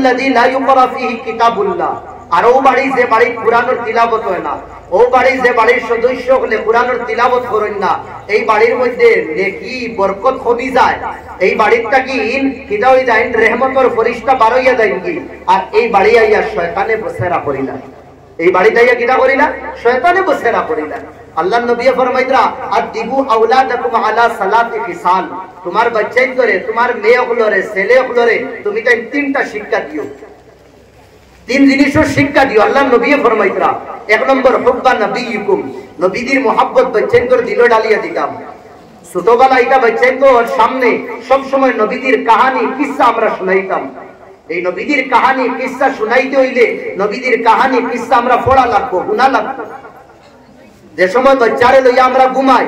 বাইতুল্লাযী লা ইউকরা ফীহি কিতাবুল্লাহ। আর ও বাড়ি যে বাড়ি কুরআনের তিলাওয়াত হয় না, ও বাড়ি যে বাড়ির সদস্য হলে কুরআনের তিলাওয়াত করেন না, এই বাড়ির মধ্যে নেকি বরকত কমে যায়। এই বাড়িটা কি কিটা হই যায়, রহমতের ফেরেশতা বার হইয়া যায় কি। আর এই বাড়ি আইয়া শয়তানে বসেরা করিলা, এই বাড়িতে আইয়া কিটা করিলা, শয়তানে বসেরা করিলা। আল্লাহর নবী ফরমাইতরা আদিবু আওলাদাকুম আলা সালাতি খিসাল, তোমার বাচ্চাইতরে, তোমার মেয়েগুলোরে, ছেলেগুলোরে তুমি তাই তিনটা শিক্ষা দিও, তিন জিনিসের শিক্ষা দিও। আল্লাহর নবী ফরমাইতরা এক নম্বর হুব্বা নবিয়িকুম, নবীদের মোহাব্বত বাচ্চাইতর দিলে ডালিয়া দিতাম। ছোটবেলা এটা বাচ্চাইতর সামনে সব সময় নবীদের কাহিনী কিসসা আমরা শুনাইতাম। এই নবীদের কাহিনী কিসসা শুনাইতে হইলে নবীদের কাহিনী কিসসা আমরা পড়া লাগবো, গুনা লাগবো। যে সময় বাচ্চারে লইয়া আমরা ঘুমাই,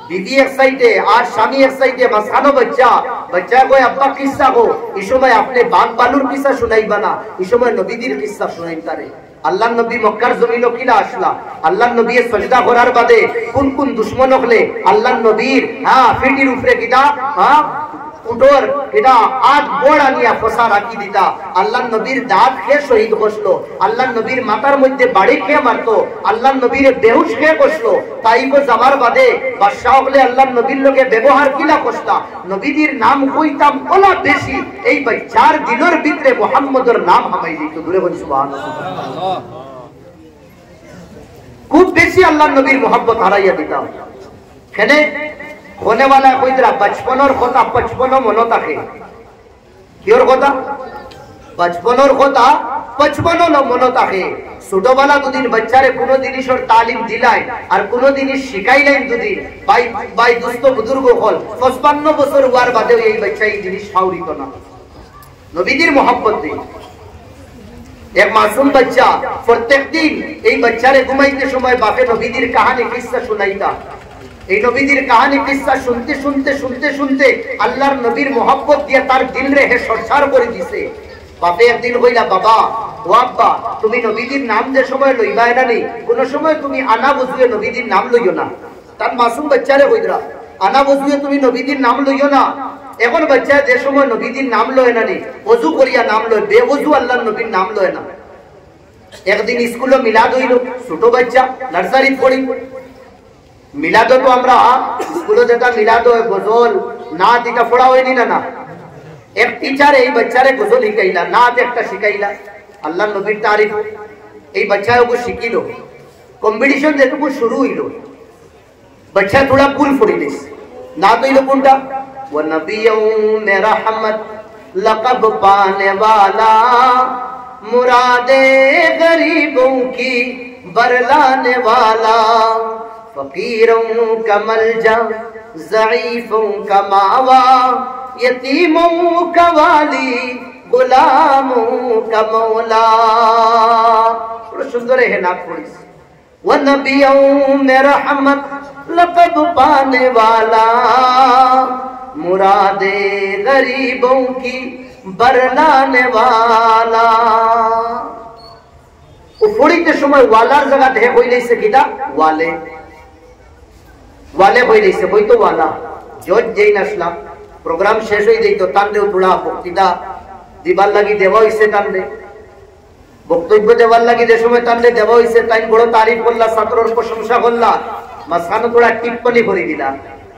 বিবি এক সাইডে আর স্বামী এক সাইডে, মাঝখানো বাচ্চা, বাচ্চা কয় আব্বা কিসসা গো, এই সময় আপনি বান বালুর কিসসা শুনাইবা না, এই সময় নবীদের কিসসা শুনাইন তারে। আল্লাহ নবী মক্কার জমিনও কিলা আসলা, আল্লাহ নবী সজদা করার বাদে কোন কোন দুশ্মন হলে আল্লাহ নবীর ফিটির উপরে কিটা উটোর এটা আজ বড় আনিয়া ফসা রাখি দিতা। আল্লাহ নবীর দাঁত খেয়ে শহীদ বসলো, আল্লাহ নবীর মাথার মধ্যে বাড়ি খেয়ে মারতো, আল্লাহ নবীর বেহুশ খেয়ে বসলো। তাইবো যাবার বাদে বাদশাহ হলে আল্লাহ নবীর লোকে ব্যবহার কিলা কষ্টা, নবীদের নাম কইতাম ওলা বেশি, এই বাচ্চার দিনের ভিতরে মুহাম্মদের নাম হামাই দিত। দূরে বলি সুবহানাল্লাহ, খুব বেশি আল্লাহ নবীর মোহাব্বত হারাইয়া দিতাম। কেনে होने वाला कोई तरह बचपन और खोता 55 मनो থাকে কিওর কথা, बचपन और खोता 55 মনো থাকে। ছোটবেলা দুদিন বাচ্চারে কোনো জিনিসের তালিম দিলাই আর কোনো জিনিস শিখাইলেন যদি ভাই দুস্থ বুজুর্গ হল 55 বছর হওয়ার বাদেও এই বাচ্চা এই জিনিস ফাউরিত না। নবীদের মোহাব্বত দিয়ে এক মাসুম বাচ্চা প্রত্যেক দিন এই বাচ্চারে ঘুমাইতে সময় বাপে নবীদের কাহিনী কিসসা শুনাইতা। এই নবীদের কাহিনী কিসসা শুনতে শুনতে শুনতে শুনতে আল্লাহর নবীর মোহাব্বত দিয়ে তার দিল রে হে সরসার করে দিছে। বাপে একদিন কইলা বাবা ও আব্বা তুমি নবীদের নাম যে সময় লইবা না নেই, কোন সময় তুমি আনা বুঝুয়ে নবীদের নাম লইও না। তার মাসুম বাচ্চারে কইরা আনা বুঝুয়ে তুমি নবীদের নাম লইও না। এখন বাচ্চা যে সময় নবীদের নাম লয় না নেই, ওযু করিয়া নাম লয়, বেওযু আল্লাহর নবীর নাম লয় না। একদিন স্কুলে মিলাদ হইল, ছোট বাচ্চা নার্সারি পড়ি, মিলাদ তো আমরা স্কুলে যেটা মিলাদ হয় গজল নাচ এটা পড়া হয়নি না। এক টিচার এই বাচ্চারে গজল শিখাইলা, নাচ একটা শিখাইলা, আল্লাহ নবীর তারিফ এই বাচ্চা ওকে শিখিল। কম্পিটিশন যেটুকু শুরু হইল, বাচ্চা থোড়া ভুল পড়ি দিস, নাচ হইল কোনটা वो नबियों में रहमत लक़ब पाने वाला, मुरादे गरीबों की बरलाने वाला, फकीरों का मलजा ज़ईफों का मावा, यतीमों का वाली गुलामों का मौला। बड़ा सुंदर है नाथ पढ़ी। वो नबियों में रहमत लक़ब पाने वाला, मुरादे गरीबों की बरलाने वाला। পড়িতে সময় ওয়ালার জায়গা দেখে কইলেছে কিটা ওয়ালে, ওয়ালে কইলেছে বই তো ওয়ালা। জজ যেই নাসলাম প্রোগ্রাম শেষ হয়ে যাইতো তানরেও থোড়া বক্তৃতা দিবার লাগি দেওয়া হইছে, তানরে বক্তব্য দেওয়ার লাগি যে সময় তানরে দেওয়া হইছে তাই বড় তারিফ করলা, ছাত্রর প্রশংসা করলা, মাঝখানে থোড়া টিপ্পনি করে দিলা।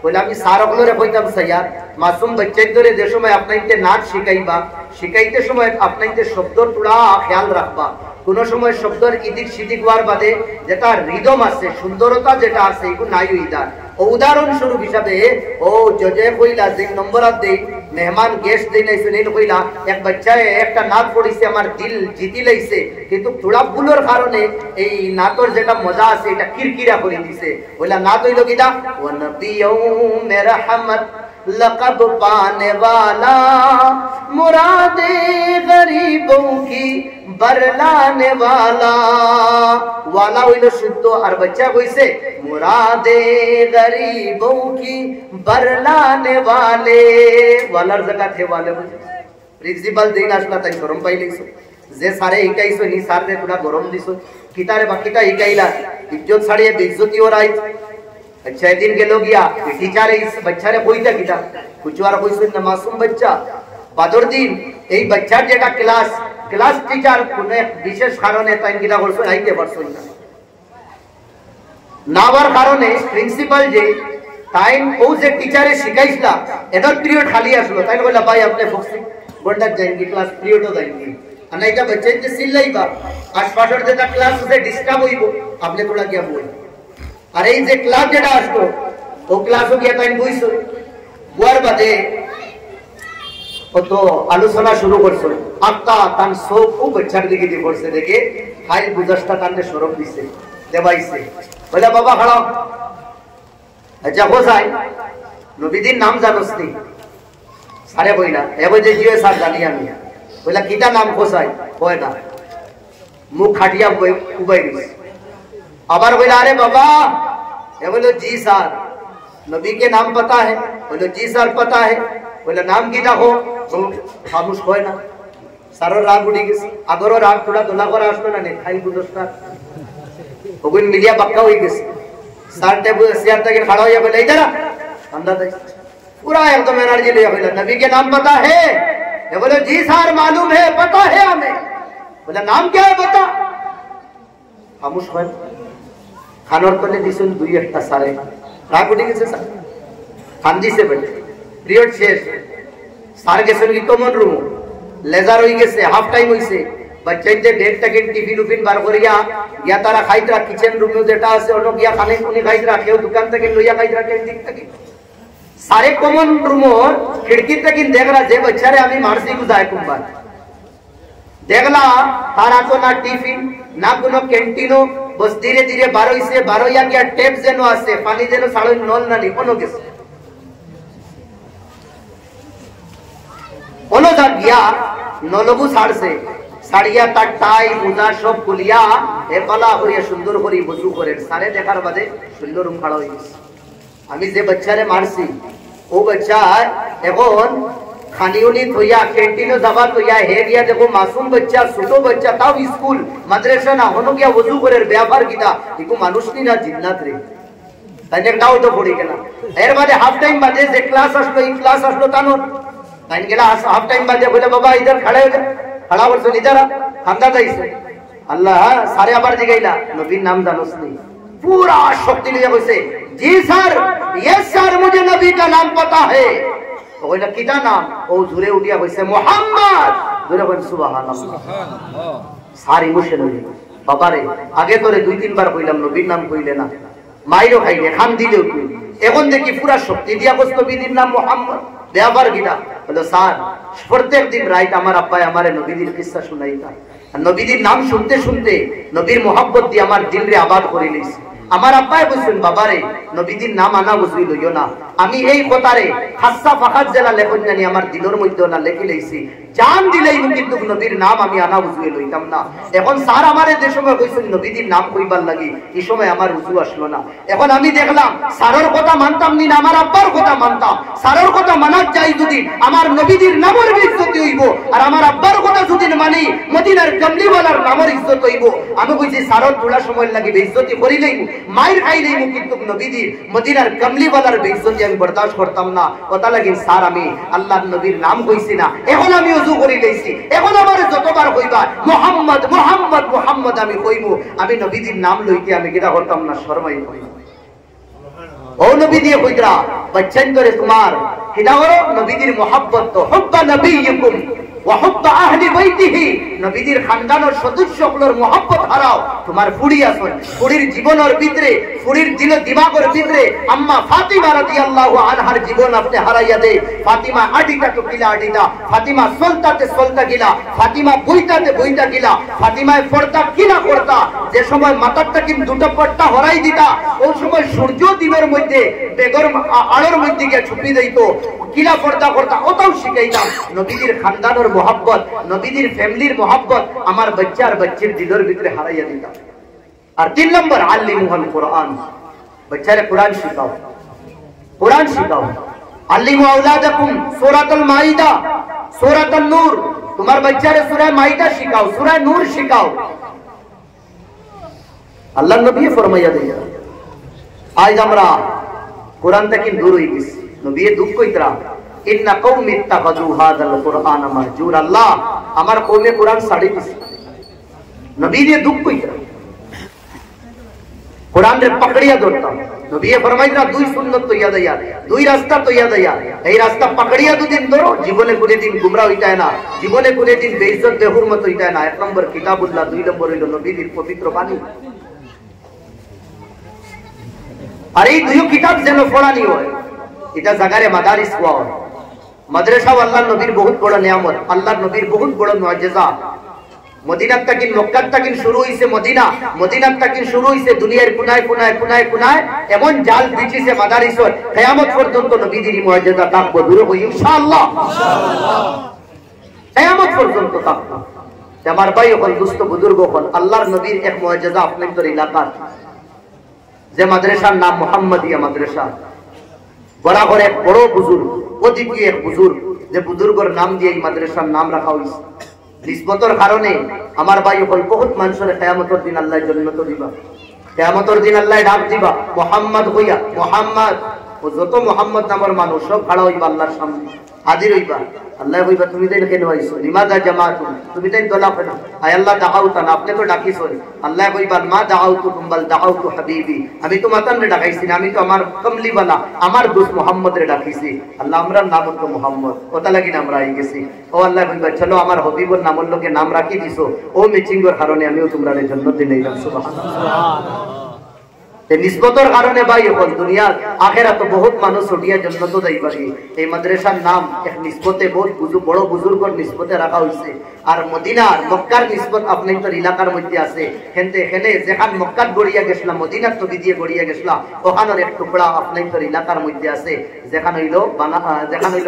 বলে আমি সারগুলোরে কইতাম স্যার মাসুম বাচ্চাদের ধরে যে সময় আপনাইতে নাচ শিখাইবা, শিখাইতে সময় আপনাইতে শব্দর থোড়া খেয়াল রাখবা। কোন সময় শব্দর ইদিক সিদিক হওয়ার বাদে যেটা রিদম আছে, সুন্দরতা যেটা আছে এগুলো নাই হইতার। উদাহরণ স্বরূপ হিসাবে ও জজে কইলা যে নম্বর দেই মেহমান গেস্ট দেই নাই শুনেন কইলা এক বাচ্চায় একটা নাচ পড়িছে আমার দিল জিতি লাইছে, কিন্তু থোড়া ভুলের কারণে এই নাচের যেটা মজা আছে এটা কিরকিরা করে দিছে। বইলা নাচ হইল কিটা ও নবিয়্যু মে রহমত लक़ब पाने वाला, मुरादे गरीबों की बरलाने वाला। वाला হইল শুদ্ধ আর বাচ্চা কইছে মুরাদে গরিবों की बरलाने वाले। ওয়ালার জায়গা থে ওয়ালে প্রিন্সিপাল দিন আসলা তাই গরম পাইলিছো, যে সারে ইকাইছো নি সারে পুরা গরম দিছো, কিতারে বাকিটা ইকাইলা ইজ্জত ছাড়িয়ে বেইজ্জতি ওরাই। अच्छा दिन के लोग या टीचर इस बच्चा ने कोई था किता कुछ वाला कोई सुन मासूम बच्चा বাদর দিন এই বাচ্চার যেটা ক্লাস টিচার কোন এক বিশেষ কারণে তাই কিনা করছো আইতে পারছো না, না হওয়ার কারণে প্রিন্সিপাল যে তাই ও যে টিচারে শিখাইছিলা এটার পিরিয়ড খালি আসলো, তাই বললা ভাই আপনি ফক্সি বন্ডার যাएंगे ক্লাস পিরিয়ডও যাएंगे আর না এটা বাচ্চা যে চিল্লাইবা আশপাশের যেটা ক্লাস আছে ডিস্টার্ব হইব, আপনি তোলা কি বল। আর এই যে ক্লাস যেটা আসতো ও ক্লাসও গিয়া তাই বইছো, বুয়ার বাদে তো আলোচনা শুরু করছো, আত্মা তান সব ও বাচ্চার দিকে দিয়ে করছে, দেখে ফাইল বুঝাসটা কান্দে সরব দিছে দেবাইছে, বলে বাবা খাড়াও। আচ্ছা হোসাই নবীদের নাম জানোস নি? সারে বইলা এবার যে জিও স্যার জানি আমি, বইলা কিটা নাম হোসাই কয় না, মুখ খাটিয়া উবাই দিছে। আবার বইলা আরে বাবা, এ বলো জি স্যার नबी के नाम पता है? बोलो जी सर पता है। बोले नाम किटा हो? खामोश होय ना, सारो राग उड़ी गेছে, আগরও রাগ थोड़ा দোলা করে আসলো না, খাই বুঝছটা ওগুন মিলিয়া পাক্কা হই গেছে। স্যার টেবিল চেয়ার থেকে खड़ा হইয়া বলে इधर आ, अंदर देख पूरा एकदम एनर्जी ले बोला नबी के नाम पता है? ये बोले जी सर मालूम है, पता है हमें। बोला नाम क्या है बता। खामोश হয়, খানোর তলে দিছেন দুই একটা সারে রাগ উঠে গেছে, স্যার খান দিছে বলে পিরিয়ড শেষ, স্যার গেছেন কি কমন রুম, লেজার হয়ে গেছে, হাফ টাইম হইছে, বাচ্চাদের ডেট টাকে টিফিন উফিন বার করিয়া গিয়া তারা খাইতরা কিচেন রুমে যেটা আছে ওনো গিয়া খানে কোনি খাইতরা, কেউ দোকান থেকে লইয়া খাইতরা, কেউ দিক থেকে সারে কমন রুমর খিড়কি থেকে দেখরা যে বাচ্চারে আমি মারছি গুজায় কুম্বার দেখলা তারা তো না টিফিন না কোনো ক্যান্টিনও, বস ধীরে ধীরে বারোইয়া গিয়া টেপ যেন আছে, পানি যেন সাড়ে নল নালি কোনো গেছে কোনো যা গিয়া নলবু ছাড়ছে, ছাড়িয়া তার টাই মোজা সব খুলিয়া এপালা করিয়া সুন্দর করে বসু করে সারে দেখার বাদে সুন্দর রুম খাড়া হয়ে গেছে। আমি যে বাচ্চারে মারছি ও বাচ্চা এখন খানিউনি থইয়া ক্যান্টিনে যাবা থইয়া হে গিয়া দেখো মাসুম বাচ্চা ছোট বাচ্চা তাও স্কুল মাদ্রাসা না হনো গিয়া ওযু করে ব্যাপার কিটা ইকু মানুষ নি না জিন্নাত রে, তাই একটাও তো পড়ি গেল। এর বাদে হাফ টাইম বাদে যে ক্লাস আসলো এই ক্লাস আসলো তানো তাই গেলা হাফ টাইম বাদে বলে বাবা इधर खड़े हो जा, खड़ा করছো इधर খান্দা যাইছে আল্লাহ সারে আবার জিগাইলা নবীর নাম জানোস নি? पूरा शक्ति लिया कइसे जी सर ये सर मुझे नबी का नाम पता है। ওইটা কিটা নাম? ও জুরে উঠিয়া কইছে মোহাম্মদ, জুরে বল সুবহানাল্লাহ। স্যার ইমোশন হই বাবারে আগে তোরে দুই তিনবার কইলাম নবীর নাম কইলে না, মাইরও খাইলে খান দিলেও তুই, এখন দেখি পুরা শক্তি দিয়া কইছ নবীর নাম মোহাম্মদ ব্যাপার কিটা। বলো স্যার প্রত্যেক দিন রাত আমার আব্বা আমারে নবীর কিসসা শুনাইতা, আর নবীর নাম শুনতে শুনতে নবীর মোহাব্বত দিয়ে আমার দিল রে আবাদ করে লইছে। আমার আব্বাই বলছেন বাবারে নবীর নাম আনা বুঝি লইও না, আমি এই কথারে খাসা ফাকাত জেলা লেখন জানি আমার দিলের মধ্যে না লেখি লইছি, জান দিলেই কিন্তু নবীর নাম আমি আনা বুঝি লইতাম না। এখন স্যার আমারে যে সময় কইছেন নবীর নাম কইবার লাগি এই সময় আমার রুজু আসলো না। এখন আমি দেখলাম স্যারের কথা মানতাম নি না আমার আব্বার কথা মানতাম, স্যারের কথা মানার চাই যদি আমার নবীর নামের ইজ্জত হইব, আর আমার আব্বার কথা যদি মানি মদিনার কমলিওয়ালার নামের ইজ্জত হইব। আমি কইছি স্যারের তোলা সময় লাগি বেইজ্জতি করিলেই মাইর খাইলেই কিন্তু নবীর মদিনার কমলিওয়ালার বেইজ্জতি আমি বরদাস্ত করতাম না। কথা লাগি স্যার আমি আল্লাহর নবীর নাম কইছি না, এখন আমি ওযু করি লইছি, এখন আমার যতবার কইবা মুহাম্মদ মুহাম্মদ মুহাম্মদ আমি কইবো, আমি নবীর নাম লইতে আমি কিটা করতাম না, শরমাই কই ও নবী দিয়ে কইরা বাচ্চান করে তোমার কিটা করো নবীর মুহাব্বত তো হুব্বা নবিয়িকুম ওয়া হুব্বা আহলি বাইতিহি, নবীর খানদানের সদস্যগুলোর মুহাব্বত হারাও তোমার ফুড়ি আসন, ফুড়ির জীবনের ভিতরে ফুড়ির দিল দিমাগের ভিতরে আম্মা ফাতিমা রাদিয়াল্লাহু আনহার জীবন আপনি হারাইয়া দে। ফাতিমা আডিটা তো কিলা আডিটা, ফাতিমা সলতাতে সলতা গিলা, ফাতিমা বইতাতে বইতা গিলা, ফাতিমায় পর্দা কিনা করতা, যে সময় মাথাটা কিম দুটো পট্টা হরাই দিতা ওই সময় সূর্য দিনের মধ্যে বেগর আলোর মধ্যে গিয়ে ছুপি দিত, কিলা পর্দা করতা ওটাও শিখাইতাম। নবীর খানদানের মোহাব্বত নবীর ফ্যামিলির মোহাব্বত আমার বাচ্চার বাচ্চির দিলের ভিতরে হারাইয়া দিতাম। আর 3 নম্বর আল্লিমুল কোরআন, বাচ্চারে কোরআন শিখাও, কোরআন শিখাও। আল্লিমু আওলাদাকুম সূরাতুল মাইদা সূরাতুন নূর, তোমার বাচ্চারে সূরা মাইদা শিখাও, সূরা নূর শিখাও। আল্লাহর নবী ফরমাইয়া দেয়া আজ আমরা কোরআন থেকে দূর হয়ে গেছি। নবী দুঃখ কইতরা ইন্না কওমি ইত্তাখাযু হাযাল কুরআন মাহজুর। আল্লাহ আমার কওমে কুরআন ছাড়ি দিছে। নবী দিয়ে দুঃখ কইতা कुरान रे पकड़िया धरता नबी फरमाइला दुई सुन्नत तो याद आया दुई रास्ता तो याद आया এই রাস্তা पकड़िया দুদিন ধরো জীবনে কোনদিন গুমরা হইতা না জীবনে কোনদিন বেইজ্জত বেহুরমত হইতা না। এক নম্বর কিতাবুল্লাহ, দুই নম্বর হইল নবীর পবিত্র বাণী। আর এই দুই কিতাব যেন পড়ানি হয় এটা জায়গায় মাদারিস হয়। মাদ্রাসা আল্লাহর নবীর বহুত বড় নিয়ামত, আল্লাহর নবীর বহুত বড় মুআজিজা। মদিনা তাকিন মক্কা তাকিন শুরু হইছে মদিনা, মদিনা তাকিন শুরু হইছে দুনিয়ার কোনায় কোনায় কোনায় কোনায় এমন জাল বিছিছে মাদারিসর কিয়ামত পর্যন্ত নবীদের মুআজিজা থাকবে দূর হই ইনশাআল্লাহ, ইনশাআল্লাহ কিয়ামত পর্যন্ত থাকবে। আমার ভাই হল দুস্থ বুজুর্গ হল আল্লাহর নবীর এক মুআজিজা আপনাদের এলাকার যে মাদ্রাসার নাম মুহাম্মাদিয়া মাদ্রাসা। বরাবর এক বড় বুজুর্গ, অদ্বিতীয় এক বুজুর্গ, যে বুজুর্গের নাম দিয়ে এই মাদ্রাসার নাম রাখা হইছে। নিসবতের কারণে আমার ভাই হল বহুত মানুষের কিয়ামতের দিন আল্লাহ জান্নাত দিবা, কিয়ামতের দিন আল্লাহ ডাক দিবা মুহাম্মদ হইয়া। মুহাম্মদ ও যত মুহাম্মদ নামের মানুষ সব খাড়া হইবা আল্লাহর সামনে হাজির হইবা। আল্লাহ কইবা তুমি তাই কেন আইছো, লিমাযা জামাতুম, তুমি তাই দলা কেন, আয় আল্লাহ দাআউতা না, আপনি তো ডাকিছো। আল্লাহ কইবা মা দাআউতুকুম বাল দাআউতু হাবিবি, আমি তো মাতান রে ডাকাইছি না, আমি তো আমার কমলি वाला আমার দোস্ত মুহাম্মদ রে ডাকিছি। আল্লাহ আমরা নাম তো মুহাম্মদ কথা লাগি না আমরা আই গেছি। ও আল্লাহ কইবা চলো আমার হাবিবুর নামের লগে নাম রাখি দিছো, ও মিচিংগর কারণে আমিও তোমরা রে জান্নাতে নিলাম। সুবহানাল্লাহ। নিসবতের কারণে ভাই এখন দুনিয়ার আখেরাত বহুত মানুষ ছুটিয়া জান্নাত যাই পারি। এই মাদ্রাসার নাম এক নিসবতে বহুত বড় বুজুর্গর নিসবতে রাখা হইছে। আর মদিনার মক্কার নিসবত আপনাদের এলাকার মধ্যে আছে। হেনতে হেনে যেখান মক্কাত গড়িয়া গেছলাম মদিনার নবী দিয়ে গড়িয়া গেছলাম ওখানের এক টুকরা আপনাদের এলাকার মধ্যে আছে যেখান হইল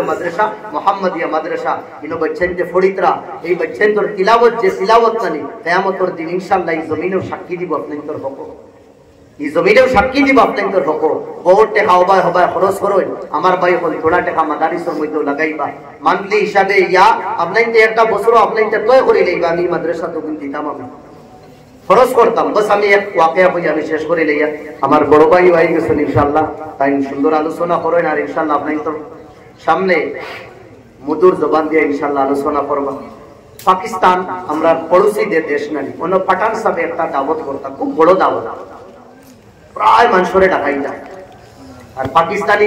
মাদ্রাসা মুহাম্মাদিয়া মাদ্রাসা। ইনো বচ্চেন যে ফরিদরা এই বচ্চেন তোর তিলাওয়াত যে তিলাওয়াত জানি কিয়ামতের দিন ইনশাআল্লাহ এই জমিনেও সাক্ষী দিব আপনাদের হক, এই জমিনেও সাক্ষী দিব আপনাদের হক। বহুত টাকা হবায় খরচ করুন আমার ভাই হল থোড়া টাকা মাদারিসের মধ্যে লাগাইবা মান্থলি হিসাবে ইয়া আপনাদের একটা বছর আপনাদের তয় করে লইবা। আমি মাদ্রাসা তো দিতাম আমি খরচ করতাম, বস আমি এক ওয়াকিয়া হই আমি শেষ করে লইয়া। আমার বড় ভাই হয়ে গেছেন ইনশাআল্লাহ, তাই সুন্দর আলোচনা করেন। আর ইনশাআল্লাহ আপনাদের সামনে মধুর জবান দিয়ে ইনশাআল্লাহ আলোচনা করবা। পাকিস্তান আমরা পড়োশীদের দেশ নাই, অন্য পাঠান সাহেব একটা দাওয়াত করতাম, খুব বড় দাওয়াত, প্রায় মানুষরে ডাকাইতা। আর পাকিস্তানি